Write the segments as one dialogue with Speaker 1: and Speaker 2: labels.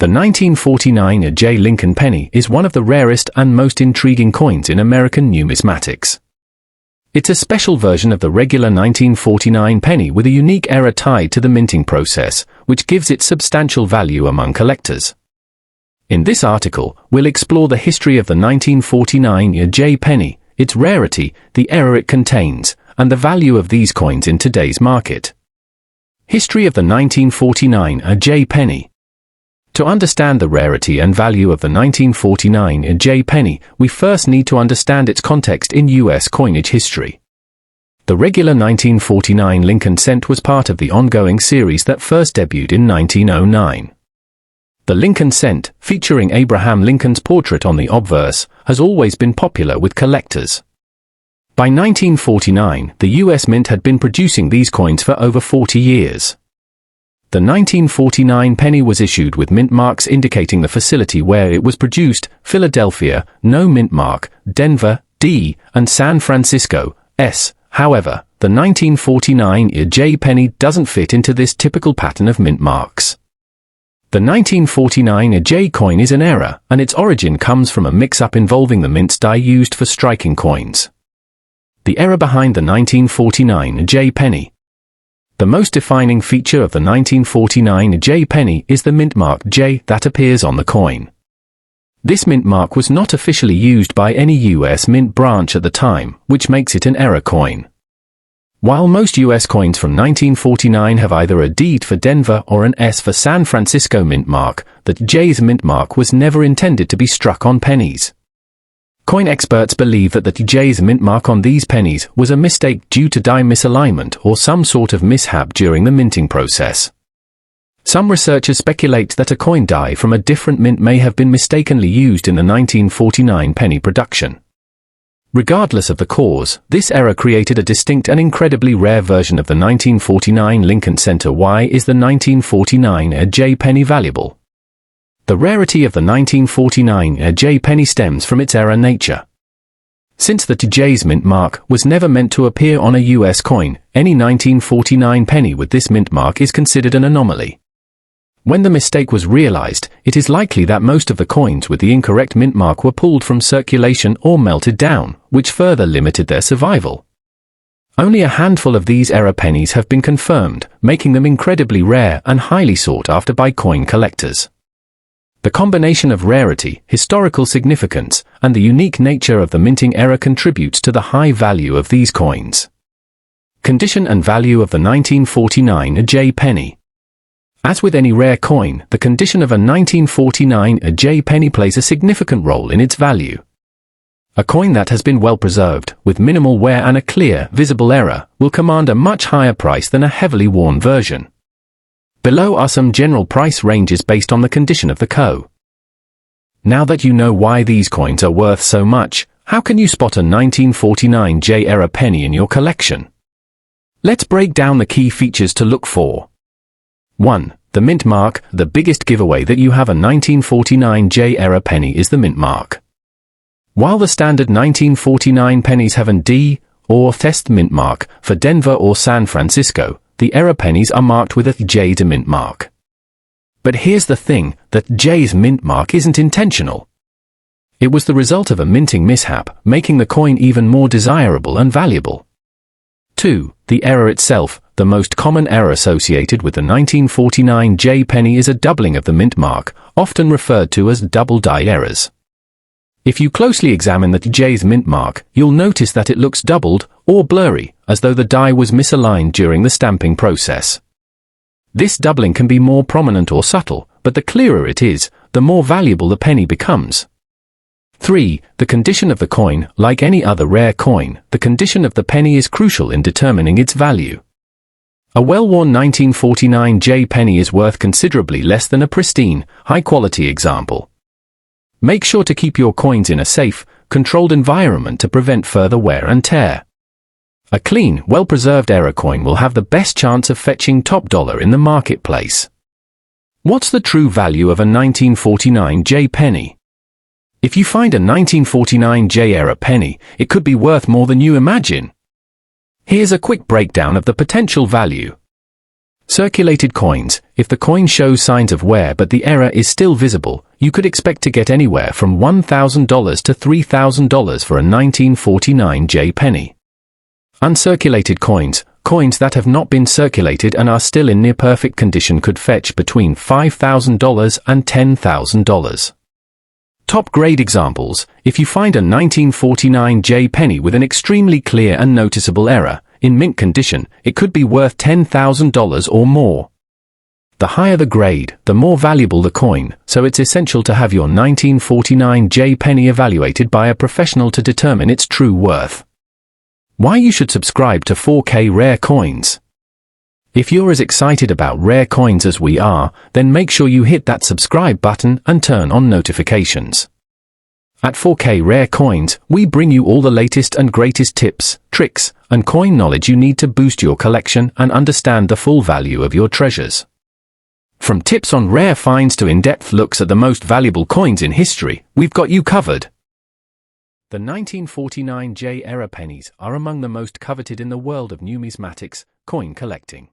Speaker 1: The 1949 J. Lincoln penny is one of the rarest and most intriguing coins in American numismatics. It's a special version of the regular 1949 penny with a unique error tied to the minting process, which gives it substantial value among collectors. In this article, we'll explore the history of the 1949 J. penny, its rarity, the error it contains, and the value of these coins in today's market. History of the 1949 J. penny. To understand the rarity and value of the 1949 J. penny, we first need to understand its context in U.S. coinage history. The regular 1949 Lincoln cent was part of the ongoing series that first debuted in 1909. The Lincoln cent, featuring Abraham Lincoln's portrait on the obverse, has always been popular with collectors. By 1949, the U.S. Mint had been producing these coins for over 40 years. The 1949 penny was issued with mint marks indicating the facility where it was produced: Philadelphia, no mint mark; Denver, D, and San Francisco, S. However, the 1949 J. penny doesn't fit into this typical pattern of mint marks. The 1949 J coin is an error, and its origin comes from a mix-up involving the mint's die used for striking coins. The error behind the 1949 J. penny. The most defining feature of the 1949 J. penny is the mint mark J that appears on the coin. This mint mark was not officially used by any U.S. mint branch at the time, which makes it an error coin. While most U.S. coins from 1949 have either a D for Denver or an S for San Francisco mint mark, that J's mint mark was never intended to be struck on pennies. Coin experts believe that the J's mint mark on these pennies was a mistake due to die misalignment or some sort of mishap during the minting process. Some researchers speculate that a coin die from a different mint may have been mistakenly used in the 1949 penny production. Regardless of the cause, this error created a distinct and incredibly rare version of the 1949 Lincoln cent. Why is the 1949 J. penny valuable? The rarity of the 1949 J. penny stems from its error nature. Since the J's mint mark was never meant to appear on a U.S. coin, any 1949 penny with this mint mark is considered an anomaly. When the mistake was realized, it is likely that most of the coins with the incorrect mint mark were pulled from circulation or melted down, which further limited their survival. Only a handful of these error pennies have been confirmed, making them incredibly rare and highly sought after by coin collectors. The combination of rarity, historical significance, and the unique nature of the minting error contributes to the high value of these coins. Condition and value of the 1949 J. penny. As with any rare coin, the condition of a 1949 J. penny plays a significant role in its value. A coin that has been well preserved, with minimal wear and a clear, visible error, will command a much higher price than a heavily worn version. Below are some general price ranges based on the condition of the coin. Now that you know why these coins are worth so much, how can you spot a 1949 J error penny in your collection? Let's break down the key features to look for. 1. The mint mark. The biggest giveaway that you have a 1949 J error penny is the mint mark. While the standard 1949 pennies have an D or test mint mark for Denver or San Francisco, the error pennies are marked with a J mint mark. But here's the thing, that J's mint mark isn't intentional. It was the result of a minting mishap, making the coin even more desirable and valuable. 2. The error itself. The most common error associated with the 1949 J penny is a doubling of the mint mark, often referred to as double die errors. If you closely examine the J's mint mark, you'll notice that it looks doubled or blurry, as though the die was misaligned during the stamping process. This doubling can be more prominent or subtle, but the clearer it is, the more valuable the penny becomes. 3. The condition of the coin. Like any other rare coin, the condition of the penny is crucial in determining its value. A well-worn 1949 J penny is worth considerably less than a pristine, high-quality example. Make sure to keep your coins in a safe, controlled environment to prevent further wear and tear. A clean, well-preserved error coin will have the best chance of fetching top dollar in the marketplace. What's the true value of a 1949 J penny? If you find a 1949 J error penny, it could be worth more than you imagine. Here's a quick breakdown of the potential value. Circulated coins. If the coin shows signs of wear but the error is still visible, you could expect to get anywhere from $1,000 to $3,000 for a 1949 J penny. Uncirculated coins. Coins that have not been circulated and are still in near-perfect condition could fetch between $5,000 and $10,000. Top-grade examples. If you find a 1949 J penny with an extremely clear and noticeable error, in mint condition, it could be worth $10,000 or more. The higher the grade, the more valuable the coin, so it's essential to have your 1949 J penny evaluated by a professional to determine its true worth. Why you should subscribe to 4K Rare Coins. If you're as excited about rare coins as we are, then make sure you hit that subscribe button and turn on notifications. At 4K Rare Coins, we bring you all the latest and greatest tips, tricks, and coin knowledge you need to boost your collection and understand the full value of your treasures. From tips on rare finds to in-depth looks at the most valuable coins in history, we've got you covered. The 1949 J era pennies are among the most coveted in the world of numismatics, coin collecting.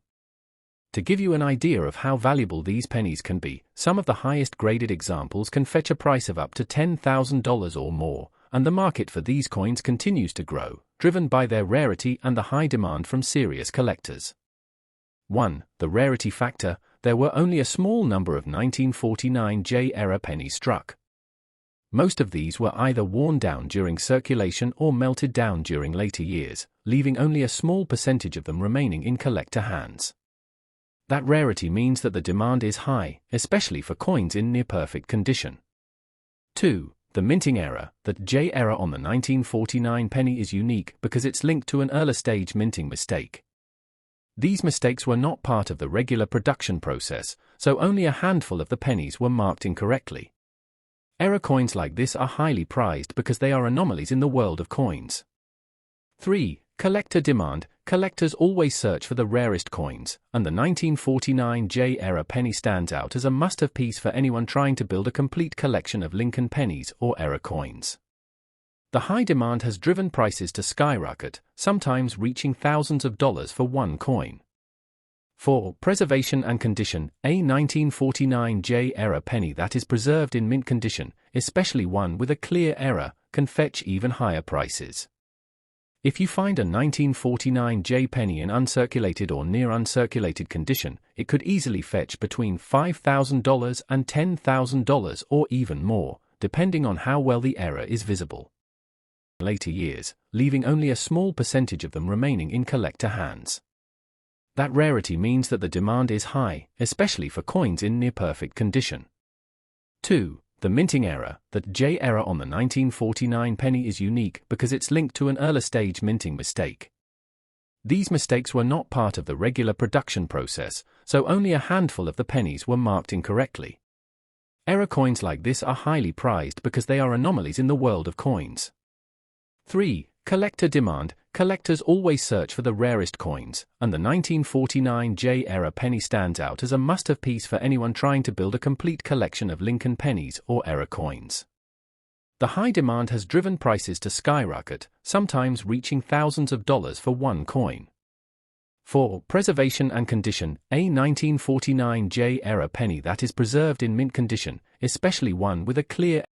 Speaker 1: To give you an idea of how valuable these pennies can be, some of the highest graded examples can fetch a price of up to $10,000 or more, and the market for these coins continues to grow, driven by their rarity and the high demand from serious collectors. 1. The rarity factor. There were only a small number of 1949 J era pennies struck. Most of these were either worn down during circulation or melted down during later years, leaving only a small percentage of them remaining in collector hands. That rarity means that the demand is high, especially for coins in near-perfect condition. 2. The minting error. The J error on the 1949 penny is unique because it's linked to an early-stage minting mistake. These mistakes were not part of the regular production process, so only a handful of the pennies were marked incorrectly. Error coins like this are highly prized because they are anomalies in the world of coins. 3. Collector demand. Collectors always search for the rarest coins, and the 1949 J era penny stands out as a must-have piece for anyone trying to build a complete collection of Lincoln pennies or error coins. The high demand has driven prices to skyrocket, sometimes reaching thousands of dollars for one coin. 4. Preservation and condition. A 1949 J era penny that is preserved in mint condition, especially one with a clear error, can fetch even higher prices. If you find a 1949 J penny in uncirculated or near uncirculated condition, it could easily fetch between $5,000 and $10,000 or even more, depending on how well the error is visible. Later years, leaving only a small percentage of them remaining in collector hands. That rarity means that the demand is high, especially for coins in near-perfect condition. 2. The minting error. The J error on the 1949 penny is unique because it's linked to an early-stage minting mistake. These mistakes were not part of the regular production process, so only a handful of the pennies were marked incorrectly. Error coins like this are highly prized because they are anomalies in the world of coins. 3. Collector demand. Collectors always search for the rarest coins, and the 1949 J era penny stands out as a must-have piece for anyone trying to build a complete collection of Lincoln pennies or error coins. The high demand has driven prices to skyrocket, sometimes reaching thousands of dollars for one coin. 4. Preservation and condition. A 1949 J era penny that is preserved in mint condition, especially one with a clear